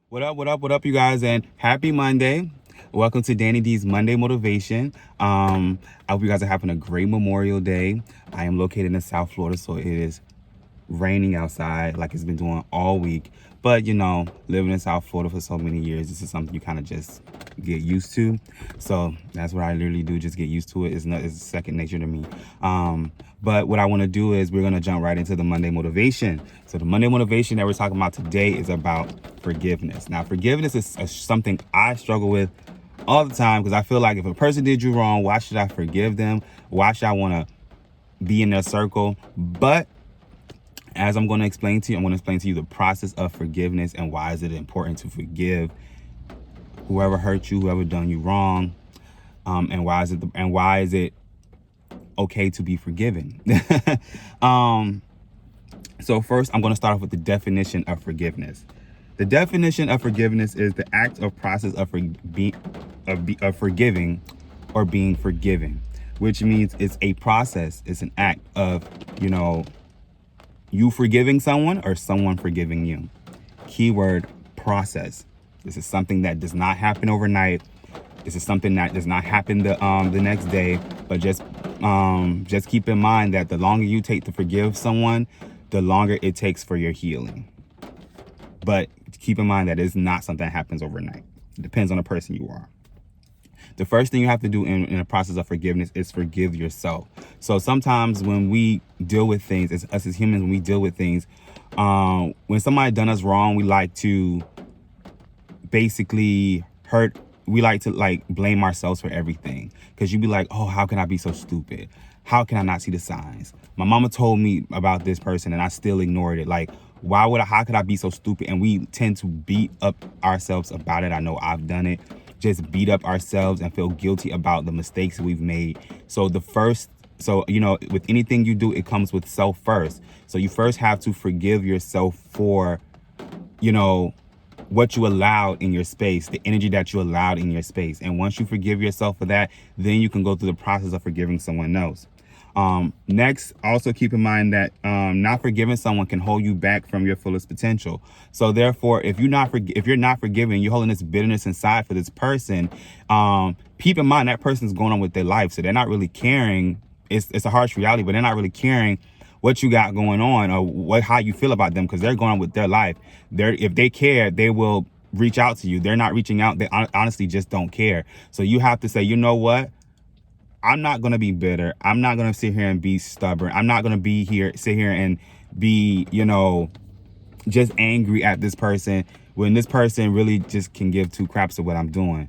What up, what up, what up, you guys, and happy Monday. Welcome to Danny D's Monday Motivation. I hope you guys are having a great Memorial Day. I am located in South Florida, so it is raining outside like it's been doing all week. But living in South Florida for so many years, this is something you kind of just get used to. So that's what I literally do, just get used to it. It's second nature to me. But what I want to do is we're going to jump right into the Monday motivation. So the Monday motivation that we're talking about today is about forgiveness. Now, forgiveness is something I struggle with all the time because I feel like if a person did you wrong, why should I forgive them? Why should I want to be in their circle? But as I'm going to explain to you, I'm going to explain to you the process of forgiveness and why is it important to forgive whoever hurt you, whoever done you wrong, and why is it okay to be forgiven. So first, I'm going to start off with the definition of forgiveness. The definition of forgiveness is the act or process of forgiving or being forgiven, which means it's a process. It's an act of, you forgiving someone or someone forgiving you. Keyword process. This is something that does not happen overnight. This is something that does not happen the next day. But just keep in mind that the longer you take to forgive someone, the longer it takes for your healing. But keep in mind that it's not something that happens overnight. It depends on the person you are. The first thing you have to do in the process of forgiveness is forgive yourself. So sometimes when we deal with things, as us as humans, when we deal with things, when somebody done us wrong, we like to basically we like to blame ourselves for everything. Because you'd be like, oh, how can I be so stupid? How can I not see the signs? My mama told me about this person and I still ignored it. Like, how could I be so stupid? And we tend to beat up ourselves about it. I know I've done it. Just beat up ourselves and feel guilty about the mistakes we've made. So with anything you do, it comes with self first. So you first have to forgive yourself for, what you allowed in your space, the energy that you allowed in your space. And once you forgive yourself for that, then you can go through the process of forgiving someone else. Next, also keep in mind that not forgiving someone can hold you back from your fullest potential. So therefore, if you're not forgiving, you're holding this bitterness inside for this person. Keep in mind that person's going on with their life, so they're not really caring. It's a harsh reality, but they're not really caring what you got going on or how you feel about them because they're going on with their life. If they care, they will reach out to you. They're not reaching out. They honestly just don't care. So you have to say, you know what? I'm not going to be bitter. I'm not going to sit here and be stubborn. I'm not going to sit here and be, just angry at this person when this person really just can give two craps of what I'm doing.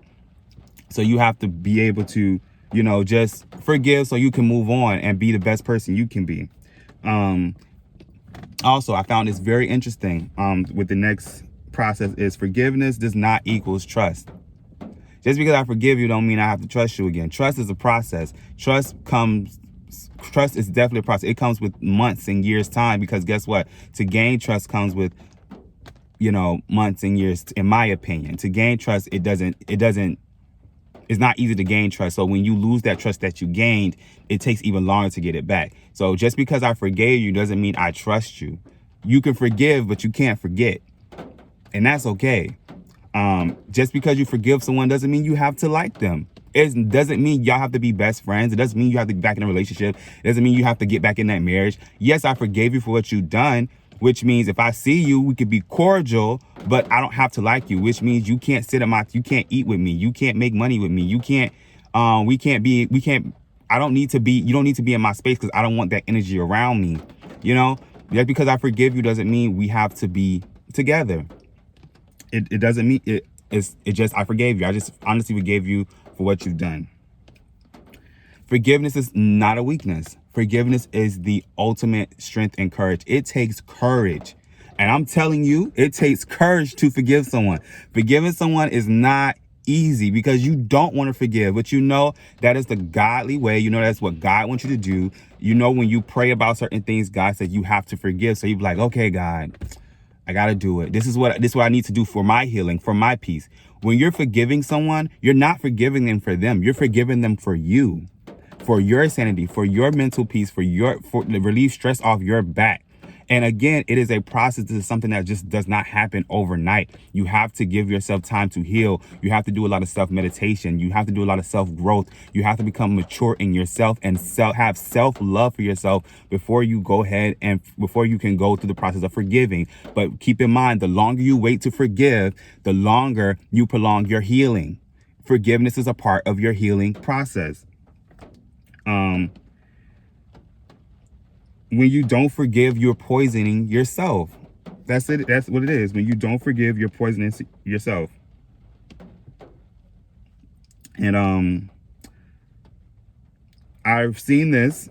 So you have to be able to, just forgive so you can move on and be the best person you can be. Also, I found this very interesting with the next process is forgiveness does not equals trust. Just because I forgive you don't mean I have to trust you again. Trust is a process. Trust is definitely a process. It comes with months and years time because guess what? To gain trust comes with, months and years, in my opinion. To gain trust, it's not easy to gain trust. So when you lose that trust that you gained, it takes even longer to get it back. So just because I forgave you doesn't mean I trust you. You can forgive, but you can't forget. And that's okay. Just because you forgive someone doesn't mean you have to like them. It doesn't mean y'all have to be best friends. It doesn't mean you have to be back in a relationship. It doesn't mean you have to get back in that marriage. Yes, I forgave you for what you've done, which means if I see you, we could be cordial, but I don't have to like you, which means you can't you can't eat with me. You can't make money with me. You can't, I don't need to be, you don't need to be in my space because I don't want that energy around me. Just because I forgive you doesn't mean we have to be together. It doesn't mean it's just I forgave you. I just honestly forgave you for what you've done. Forgiveness is not a weakness. Forgiveness is the ultimate strength and courage. It takes courage. And I'm telling you, it takes courage to forgive someone. Forgiving someone is not easy because you don't want to forgive, but that is the godly way. That's what God wants you to do. When you pray about certain things, God said you have to forgive. So you be like, okay, God, I got to do it. This is what I need to do for my healing, for my peace. When you're forgiving someone, you're not forgiving them for them. You're forgiving them for you, for your sanity, for your mental peace, for relieve stress off your back. And again, it is a process. This is something that just does not happen overnight. You have to give yourself time to heal. You have to do a lot of self-meditation. You have to do a lot of self-growth. You have to become mature in yourself and have self-love for yourself before you go ahead and before you can go through the process of forgiving. But keep in mind, the longer you wait to forgive, the longer you prolong your healing. Forgiveness is a part of your healing process. When you don't forgive, you're poisoning yourself. That's it. That's what it is. When you don't forgive, you're poisoning yourself. And I've seen this,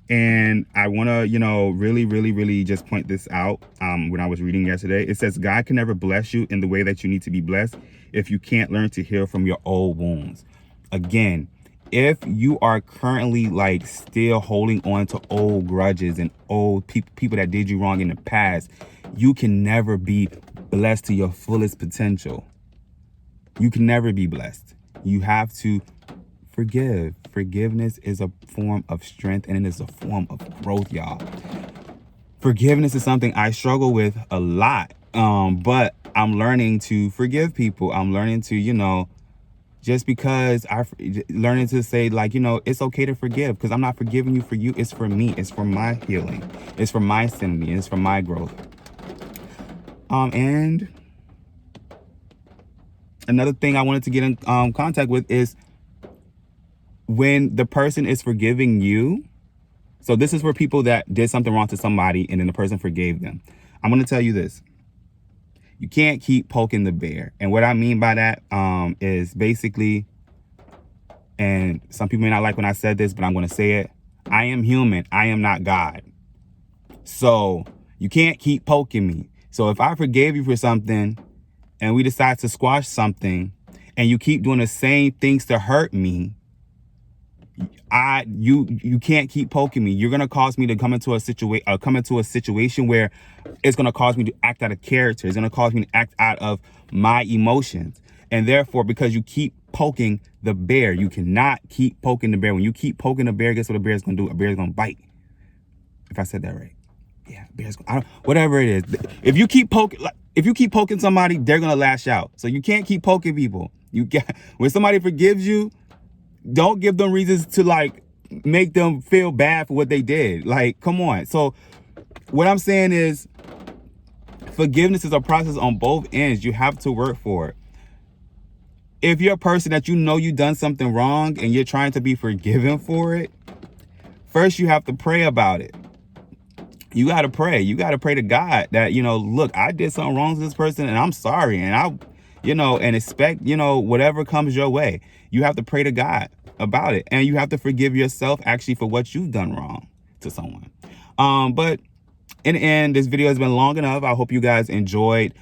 and I want to, really just point this out. When I was reading yesterday, it says God can never bless you in the way that you need to be blessed if you can't learn to heal from your old wounds. Again, if you are currently like still holding on to old grudges and old people that did you wrong in the past, you can never be blessed to your fullest potential. You can never be blessed. You have to forgive. Forgiveness is a form of strength, and it is a form of growth, y'all. Forgiveness is something I struggle with a lot. But I'm learning to forgive people. I'm learning to, just because learning to say, like, it's okay to forgive, because I'm not forgiving you for you. It's for me. It's for my healing. It's for my sanity. It's for my growth. And another thing I wanted to get in contact with is when the person is forgiving you. So this is for people that did something wrong to somebody and then the person forgave them. I'm going to tell you this. You can't keep poking the bear. And what I mean by that is basically, and some people may not like when I said this, but I'm going to say it. I am human. I am not God. So you can't keep poking me. So if I forgave you for something and we decide to squash something and you keep doing the same things to hurt me, you can't keep poking me. You're gonna cause me to come into a situation where it's gonna cause me to act out of character. It's gonna cause me to act out of my emotions. And therefore, because you keep poking the bear, you cannot keep poking the bear. When you keep poking the bear, guess what a bear is gonna do? A bear is gonna bite. If I said that right. Yeah, bear's gonna, whatever it is. If you keep poking somebody, they're gonna lash out. So you can't keep poking people. When somebody forgives you, don't give them reasons to like make them feel bad for what they did. Like, come on. So what I'm saying is forgiveness is a process on both ends. You have to work for it. If you're a person that you've done something wrong and you're trying to be forgiven for it, first you have to pray about it. You got to pray. You got to pray to God that, look, I did something wrong to this person and I'm sorry. And and expect, whatever comes your way. You have to pray to God about it. And you have to forgive yourself actually for what you've done wrong to someone. But in the end, this video has been long enough. I hope you guys enjoyed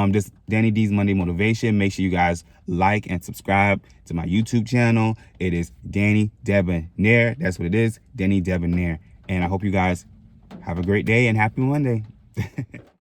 this Danny D's Monday Motivation. Make sure you guys like and subscribe to my YouTube channel. It is Danny Debonair. That's what it is, Danny Debonair. And I hope you guys have a great day and happy Monday.